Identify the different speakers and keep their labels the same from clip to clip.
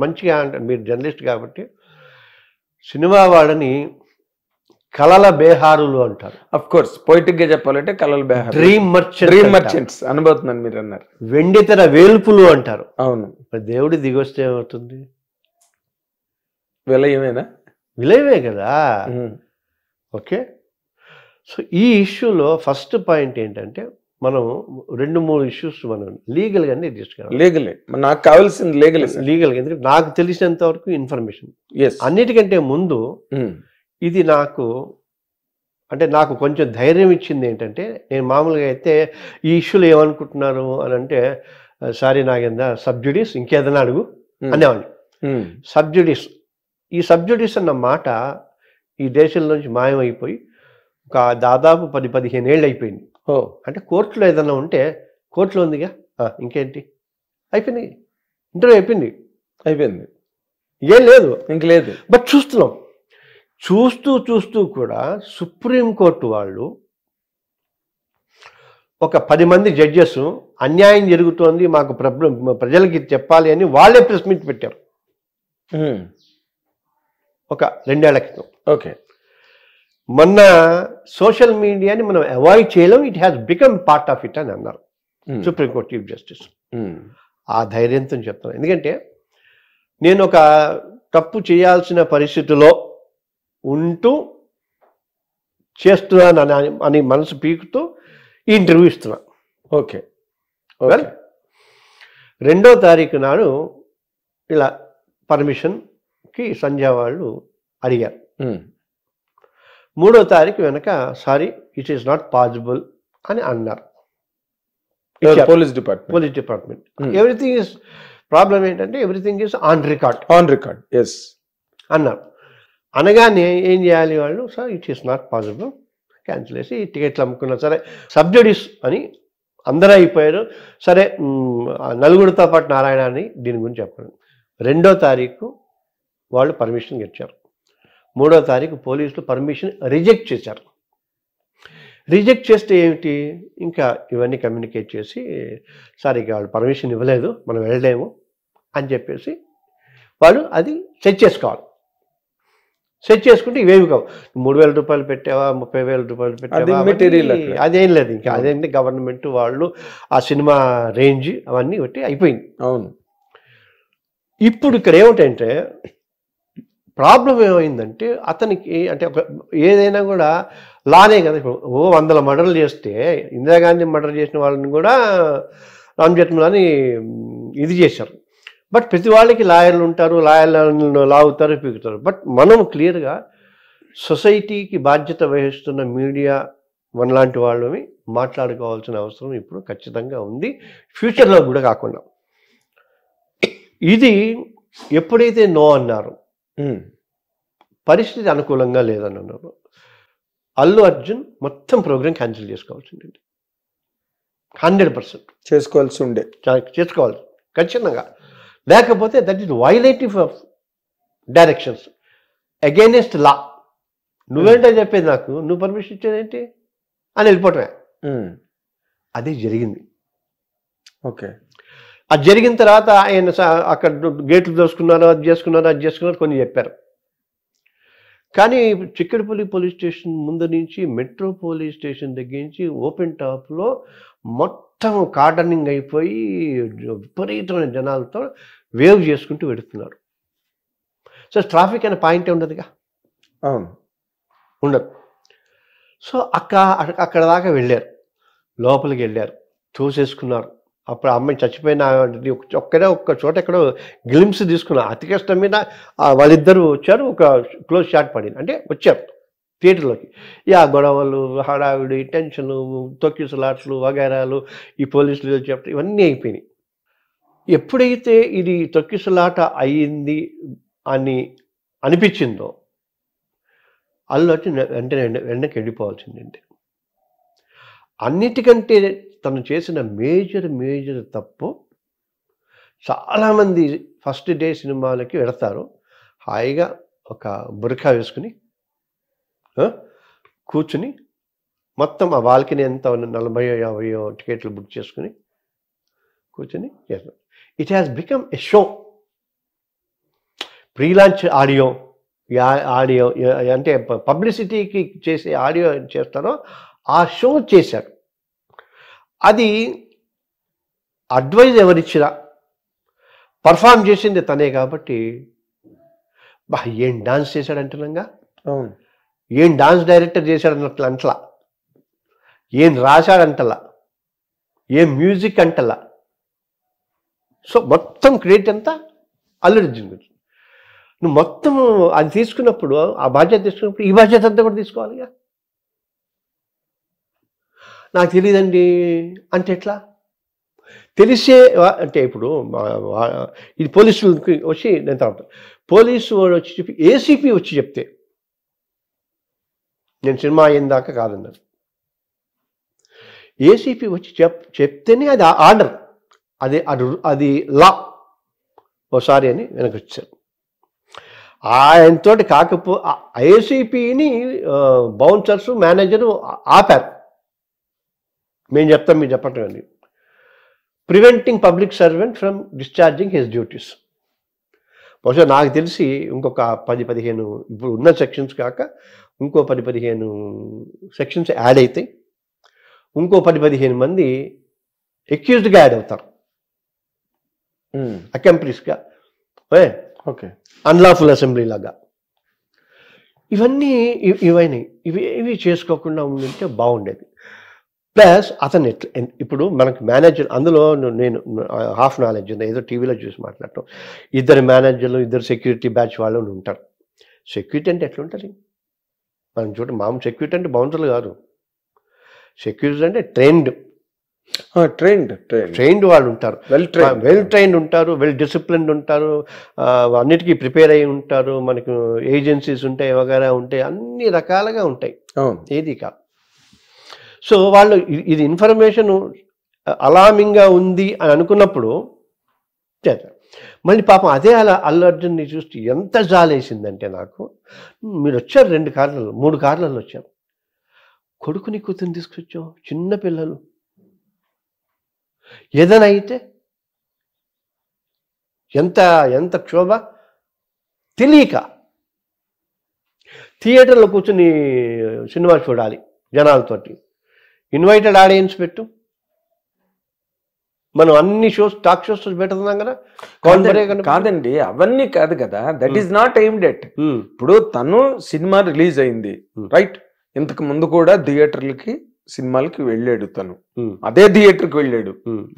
Speaker 1: మంచిగా అంటే మీరు జర్నలిస్ట్ కాబట్టి సినిమా వాళ్ళని కళల బేహారులు అంటారు.
Speaker 2: అఫ్ కోర్స్ పొయిటిక్ గా చెప్పాలంటే కళల బేహార్,
Speaker 1: డ్రీమ్
Speaker 2: మర్చెంట్స్ అనుభూతున్నాను మీరు అన్నారు.
Speaker 1: వెండితెర వేల్పులు అంటారు.
Speaker 2: అవును,
Speaker 1: దేవుడి దిగొస్తే ఏమవుతుంది?
Speaker 2: విలయమేనా?
Speaker 1: విలయమే కదా. ఓకే, సో ఈ ఇష్యూలో ఫస్ట్ పాయింట్ ఏంటంటే మనం 2-3 ఇష్యూస్ మనం లీగల్గానే తీసుకురావాలి.
Speaker 2: లీగలే నాకు కావాల్సింది,
Speaker 1: లీగల్గా. ఎందుకంటే నాకు తెలిసినంత వరకు ఇన్ఫర్మేషన్ అన్నిటికంటే ముందు ఇది నాకు కొంచెం ధైర్యం ఇచ్చింది ఏంటంటే, నేను మామూలుగా అయితే ఈ ఇష్యూలు ఏమనుకుంటున్నారు అని అంటే, సారీ నాగేంద్ర సబ్జుడిస్ ఇంకేదైనా అడుగు అనేవాడిని. సబ్జుడిస్, ఈ సబ్జుడిస్ అన్న మాట ఈ దేశంలోంచి మాయమైపోయి ఒక దాదాపు 10-15 ఏళ్ళు అయిపోయింది. అంటే కోర్టులో ఏదైనా ఉంటే కోర్టులో ఉందిగా, ఇంకేంటి, అయిపోయింది, ఇంటర్వ్యూ అయిపోయింది, ఏం లేదు, ఇంక లేదు. బట్ చూస్తున్నాం, చూస్తూ కూడా సుప్రీంకోర్టు వాళ్ళు ఒక 10 మంది జడ్జెస్ అన్యాయం జరుగుతోంది, మాకు ప్రజలకి చెప్పాలి అని వాళ్ళే ప్రెస్ మీట్ పెట్టారు ఒక 2 ఏళ్ల క్రితం.
Speaker 2: ఓకే,
Speaker 1: మొన్న సోషల్ మీడియాని మనం అవాయిడ్ చేయలేం, it has become part of it అని అన్నారు సుప్రీంకోర్టు చీఫ్ జస్టిస్. ఆ ధైర్యంతో చెప్తాను, ఎందుకంటే నేను ఒక తప్పు చేయాల్సిన పరిస్థితిలో ఉంటూ చేస్తున్నాను అని మనసు పీకుతూ ఈ ఇంటర్వ్యూ ఇస్తున్నా.
Speaker 2: ఓకే,
Speaker 1: వెల్ 2వ తారీఖు నాడు ఇలా పర్మిషన్కి సంధ్య వాళ్ళు అడిగారు. 3వ తారీఖు వెనక sorry it is not possible అని అన్నారు
Speaker 2: police
Speaker 1: department. Everything is, problem ఏంటంటే everything is on record
Speaker 2: yes అన్నారు.
Speaker 1: అనగానే ఏం చేయాలి వాళ్ళు, sir it is not possible, cancel చేసి టికెట్లు అమ్ముకున్నారు. సరే సబ్జుడిస్ అని అందరూ అయిపోయారు. సరే నలుగురితో పాటు నారాయణ అని దీని గురించి చెప్పండి. 2వ తారీఖు వాళ్ళు పర్మిషన్ ఇచ్చారు. 3వ తారీఖు పోలీసులు పర్మిషన్ రిజెక్ట్ చేశారు. రిజెక్ట్ చేస్తే ఏమిటి, ఇంకా ఇవన్నీ కమ్యూనికేట్ చేసి సార్ ఇక వాళ్ళు పర్మిషన్ ఇవ్వలేదు, మనం వెళ్ళలేము అని చెప్పేసి వాళ్ళు అది సెట్ చేసుకోవాలి. సెట్ చేసుకుంటే ఇవేమి కావు, 3,000 రూపాయలు పెట్టావా, 30,000 రూపాయలు పెట్టావా, అదేం లేదు. ఇంకా అదేంటి గవర్నమెంట్ వాళ్ళు ఆ సినిమా రేంజ్ అవన్నీ బట్టి అయిపోయింది.
Speaker 2: అవును,
Speaker 1: ఇప్పుడు ఇక్కడ ఏమిటంటే ప్రాబ్లం ఏమైందంటే అతనికి, అంటే ఒక ఏదైనా కూడా లానే కదా. ఇప్పుడు 100 మర్డర్లు చేస్తే ఇందిరాగాంధీ మర్డర్ చేసిన వాళ్ళని కూడా రామ్ జెత్మలాని ఇది చేశారు. బట్ ప్రతి వాళ్ళకి లాయర్లు ఉంటారు, లాయర్లను లాగుతారు, పీకుతారు. బట్ మనం క్లియర్గా సొసైటీకి బాధ్యత వహిస్తున్న మీడియా మనలాంటి వాళ్ళని మాట్లాడుకోవాల్సిన అవసరం ఇప్పుడు ఖచ్చితంగా ఉంది, ఫ్యూచర్లో కూడా కాకుండా. ఇది ఎప్పుడైతే నో అన్నారు, పరిస్థితి అనుకూలంగా లేదని అన్నారు, అల్లు అర్జున్ మొత్తం ప్రోగ్రామ్ క్యాన్సిల్ చేసుకోవాల్సింది, 100% చేసుకోవాలి ఖచ్చితంగా. లేకపోతే that is violative of directions, against law. నువ్వేంటో చెప్పేది నాకు, నువ్వు పర్మిషన్ ఇచ్చేదేంటి అని వెళ్ళిపోవటమే. అది జరిగింది.
Speaker 2: ఓకే,
Speaker 1: అది జరిగిన తర్వాత ఆయన అక్కడ గేట్లు దోసుకున్నారు, అది చేసుకున్నారు కొన్ని చెప్పారు. కానీ చిక్కడపల్లి పోలీస్ స్టేషన్ ముందు నుంచి మెట్రో పోలీస్ స్టేషన్ దగ్గర నుంచి ఓపెన్ టాప్లో మొత్తం కార్డనింగ్ అయిపోయి విపరీతమైన జనాలతో వేవ్ చేసుకుంటూ వెడుతున్నారు. సో ట్రాఫిక్ అనే పాయింటే ఉండదుగా, ఉండదు. సో అక్కడ దాకా వెళ్ళారు, లోపలికి వెళ్ళారు, చూసేసుకున్నారు. అప్పుడు ఆ అమ్మాయి చచ్చిపోయిన ఒక్క చోట ఎక్కడో గ్లిమ్స్ తీసుకున్నారు. అతి కష్టం మీద వాళ్ళిద్దరూ వచ్చారు, ఒక క్లోజ్ షాట్ పడింది, అంటే వచ్చారు థియేటర్లోకి. గొడవలు, హడావిడి, టెన్షన్లు, తొక్కిసలాట్లు, వగైరాలు, ఈ పోలీసులు చెప్తే ఇవన్నీ అయిపోయినాయి. ఎప్పుడైతే ఇది తొక్కిసలాట అయ్యింది అని అనిపించిందో అల్లు వచ్చి వెంటనే వెళ్ళిపోవాల్సిందండి. అన్నిటికంటే తను చేసిన మేజర్ తప్పు, చాలామంది ఫస్ట్ డే సినిమాలకి వెళతారు, హాయిగా ఒక బుర్కా వేసుకుని కూర్చుని మొత్తం ఆ బాల్కనీ ఎంత 40-50 టికెట్లు బుక్ చేసుకుని కూర్చొని చేస్తారు. It has become a show. Pre launch audio audio అంటే పబ్లిసిటీకి చేసే ఆడియో చేస్తారో ఆ షో చేశాడు. అది అడ్వైజ్ ఎవరిచ్చినా పర్ఫామ్ చేసింది తనే కాబట్టి ఏం డాన్స్ చేశాడంటున్నాగా,
Speaker 2: అవును,
Speaker 1: ఏం డాన్స్ డైరెక్టర్ చేశాడన్నట్లు అంటలా, ఏం రాశాడంటలా, ఏం మ్యూజిక్ అంటలా. సో మొత్తం క్రెడిట్ అంతా అల్లు అర్జున్ గురించి. నువ్వు మొత్తం అది తీసుకున్నప్పుడు, ఆ బాధ్యత తీసుకున్నప్పుడు ఈ బాధ్యత అంతా కూడా తీసుకోవాలిగా. నాకు తెలియదండి అంటే ఎట్లా? తెలిసే అంటే ఇప్పుడు ఇది పోలీసులకి వచ్చి నేను తర్వాత పోలీసు వాడు వచ్చి చెప్పి ఏసీపీ వచ్చి చెప్తే నేను సినిమా అయిన దాకా కాదన్నాను. ఏసీపీ వచ్చి చెప్తేనే అది ఆర్డర్, అది లా. ఓసారి అని వెనక్కి వచ్చారు. ఆయనతోటి ఏసీపీని బౌన్సర్స్ మేనేజరు ఆపారు. మేము చెప్తాం, మీరు చెప్పటం అని. Preventing public servant from discharging his duties. బహుశా నాకు తెలిసి ఇంకొక 10-15 ఇప్పుడు ఉన్న సెక్షన్స్ కాక ఇంకో 10-15 సెక్షన్స్ యాడ్ అవుతాయి. ఇంకో 10-15 మంది అక్యూజ్డ్గా యాడ్ అవుతారు, అకంప్లీస్గా.
Speaker 2: ఓకే,
Speaker 1: అన్లాఫుల్ అసెంబ్లీ లాగా. ఇవి చేసుకోకుండా ఉండింటే బాగుండేది. ప్లస్ అతను ఇప్పుడు మనకు మేనేజర్, అందులో నేను హాఫ్ నాలెడ్జ్ ఉంది, ఏదో టీవీలో చూసి మాట్లాడటం. 2 మేనేజర్లు, 2 సెక్యూరిటీ బ్యాచ్ వాళ్ళు ఉంటారు. సెక్యూరిటీ అంటే ఎట్లుంటుంది మనం చూడండి. మామూలు సెక్యూరిటీ అంటే బౌన్సర్లు కాదు. సెక్యూరిటీ అంటే ట్రైన్డ్ వాళ్ళు ఉంటారు, వెల్ ట్రైన్డ్ ఉంటారు, వెల్ డిసిప్లిన్డ్ ఉంటారు, అన్నిటికీ ప్రిపేర్ అయి ఉంటారు. మనకు ఏజెన్సీస్ ఉంటాయి, వగైరా ఉంటాయి, అన్ని రకాలుగా ఉంటాయి. ఏది కాదు. సో వాళ్ళు ఇది ఇన్ఫర్మేషన్ అలామింగ్గా ఉంది అని అనుకున్నప్పుడు చేస్తారు. మళ్ళీ పాపం అదే అల్లు అర్జున్ని చూస్తే ఎంత జాలేసిందంటే నాకు. మీరు వచ్చారు 2 కార్లలో 3 కార్లలో వచ్చారు, కొడుకుని కూతురు తీసుకొచ్చావు, చిన్న పిల్లలు, ఏదైనా అయితే ఎంత క్షోభ. తెలియక థియేటర్లో కూర్చుని సినిమా చూడాలి జనాలతోటి. ఇన్వైటెడ్ ఆడియన్స్ పెట్టు. మనం అన్ని షోస్, టాక్ షోస్ పెడుతున్నాం కదా.
Speaker 2: కాదండి, అవన్నీ కాదు కదా. That is not aimed at. ఇప్పుడు తను సినిమా రిలీజ్ అయింది, రైట్? ఇంతకు ముందు కూడా థియేటర్లకి సినిమాలకి వెళ్ళాడు తను, అదే థియేటర్కి వెళ్ళాడు.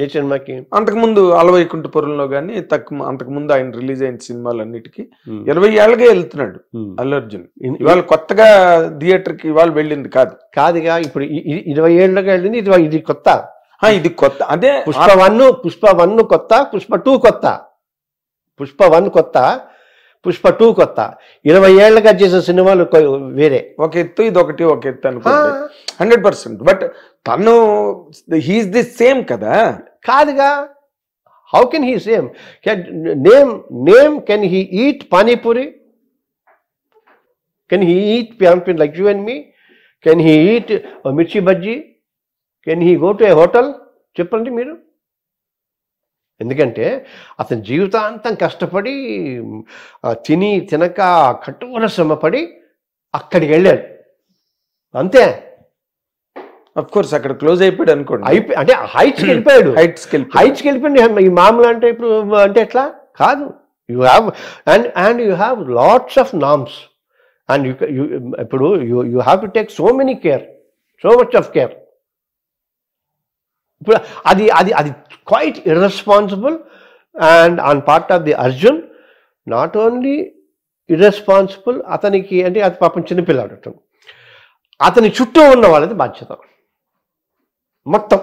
Speaker 1: ఏ సినిమాకి?
Speaker 2: అంతకుముందు అలవైకుంఠపురంలో కానీ అంతకుముందు ఆయన రిలీజ్ అయిన సినిమాలన్నిటికీ 20 ఏళ్ళగా వెళ్తున్నాడు అల్లు అర్జున్. ఇవాళ కొత్తగా థియేటర్కి ఇవాళ వెళ్ళింది
Speaker 1: కాదుగా. ఇప్పుడు 20 ఏళ్ళగా వెళ్ళింది, ఇది కొత్త.
Speaker 2: ఇది కొత్త. అదే
Speaker 1: పుష్ప 1 కొత్త, పుష్ప 2 కొత్త. పుష్ప 1 కొత్త, పుష్ప 2 కొత్త. 20 ఏళ్ళగా చేసే సినిమాలు వేరే.
Speaker 2: ఒక ఎత్తు, ఇది ఒక ఎత్తు అనుకోండి 100%. బట్ తను హీఈస్ ది సేమ్ కదా.
Speaker 1: కాదుగా. How can he same? Name can he eat panipuri? Can he eat panipuri like you and me? Can he eat mirchi bajji? Can he go to a hotel? చెప్పండి మీరు. ఎందుకంటే అతని జీవితాంతం కష్టపడి తినక కఠోర శ్రమపడి అక్కడికి వెళ్ళాడు, అంతే.
Speaker 2: అఫ్ కోర్స్ అక్కడ క్లోజ్ అయిపోయాడు అనుకోండి.
Speaker 1: అంటే హైట్స్కి వెళ్ళిపోయాడు. ఈ మామూలు అంటే ఇప్పుడు అంటే ఎట్లా కాదు. You have and you have lots of norms and ఇప్పుడు you have to take so many care, so much of care. ఇప్పుడు అది quite irresponsible and on part of the Arjun. Not only irresponsible, అతనికి అంటే అది పాపం చిన్నపిల్లాడు, అతని చుట్టూ ఉన్న వాళ్ళది బాధ్యత మొత్తం.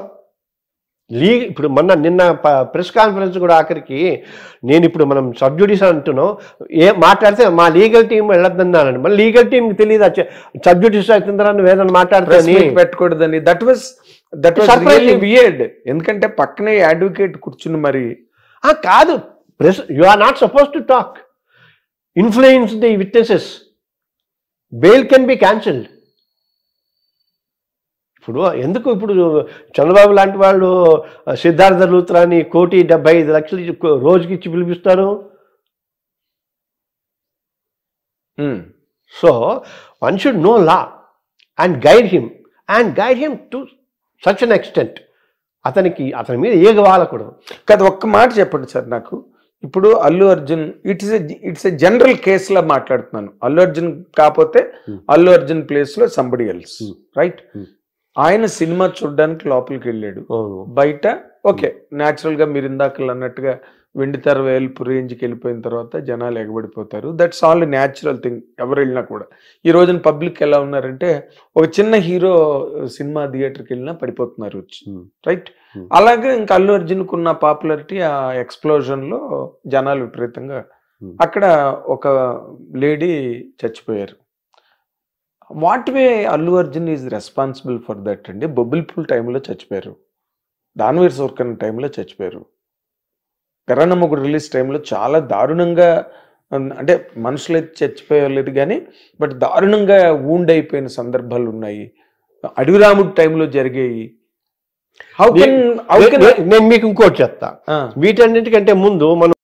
Speaker 1: ఇప్పుడు నిన్న ప్రెస్ కాన్ఫరెన్స్ కూడా ఆఖరికి నేను ఇప్పుడు మనం సబ్జుడిస్ అంటున్నాం, మాట్లాడితే మా లీగల్ టీం వెళ్ళొద్దన్నానండి. మళ్ళీ లీగల్ టీంకి తెలియదు సబ్జుడిస్ అవుతుందని వేదన మాట్లాడుతుంది,
Speaker 2: పెట్టుకూడదని. That was really weird. ఎందుకంటే పక్కనే అడ్వకేట్ కూర్చుని మరి
Speaker 1: కాదు. Press you are not suppose to talk, influence the witnesses, bail can be cancelled. ఇప్పుడు ఎందుకు ఇప్పుడు చంద్రబాబు లాంటి వాళ్ళు సిద్ధార్థ లూత్రాని 1,75,00,000 రోజుకి ఇచ్చి పిలిపిస్తారు? So one should know law and guide him to such an extent. అతని మీద ఏగవాలకూడదు.
Speaker 2: కదా, ఒక్క మాట చెప్పండి సార్ నాకు. ఇప్పుడు Allu Arjun it's a general కేసులా మాట్లాడుతున్నాను. అల్లు అర్జున్ కాకపోతే అల్లు అర్జున్ ప్లేస్ లో సంబడి ఎల్స్, రైట్? ఆయన సినిమా చూడడానికి లోపలికి వెళ్ళాడు. బయట ఓకే, న్యాచురల్ గా మీరు ఇందాకలు అన్నట్టుగా వెండితెర వేల్పు రేంజ్కి వెళ్ళిపోయిన తర్వాత జనాలు ఎగబడిపోతారు. That's all natural thing. ఎవరు వెళ్ళినా కూడా ఈ రోజున పబ్లిక్ ఎలా ఉన్నారంటే, ఒక చిన్న హీరో సినిమా థియేటర్కి వెళ్ళినా పడిపోతున్నారు వచ్చి, రైట్? అలాగే ఇంకా అల్లు అర్జున్కు ఉన్న పాపులారిటీ ఆ ఎక్స్ప్లోజన్ లో జనాలు విపరీతంగా. అక్కడ ఒక లేడీ చచ్చిపోయారు. What way Allu Arjun is responsible for that అండి? బొబ్బిల్ పూల్ టైంలో చచ్చిపోయారు, దానవీర్ సూర్కన్ టైంలో చచ్చిపోయారు, కరణమ్మగుడు రిలీజ్ టైంలో చాలా దారుణంగా, అంటే మనుషులైతే చచ్చిపోయలేదు కానీ బట్ దారుణంగా వూండ్ అయిపోయిన సందర్భాలు ఉన్నాయి. అడవిరాముడు టైంలో జరిగాయి.
Speaker 1: నేను మీకు ఇంకోటి చెప్తా. వీటన్నిటికంటే ముందు మనం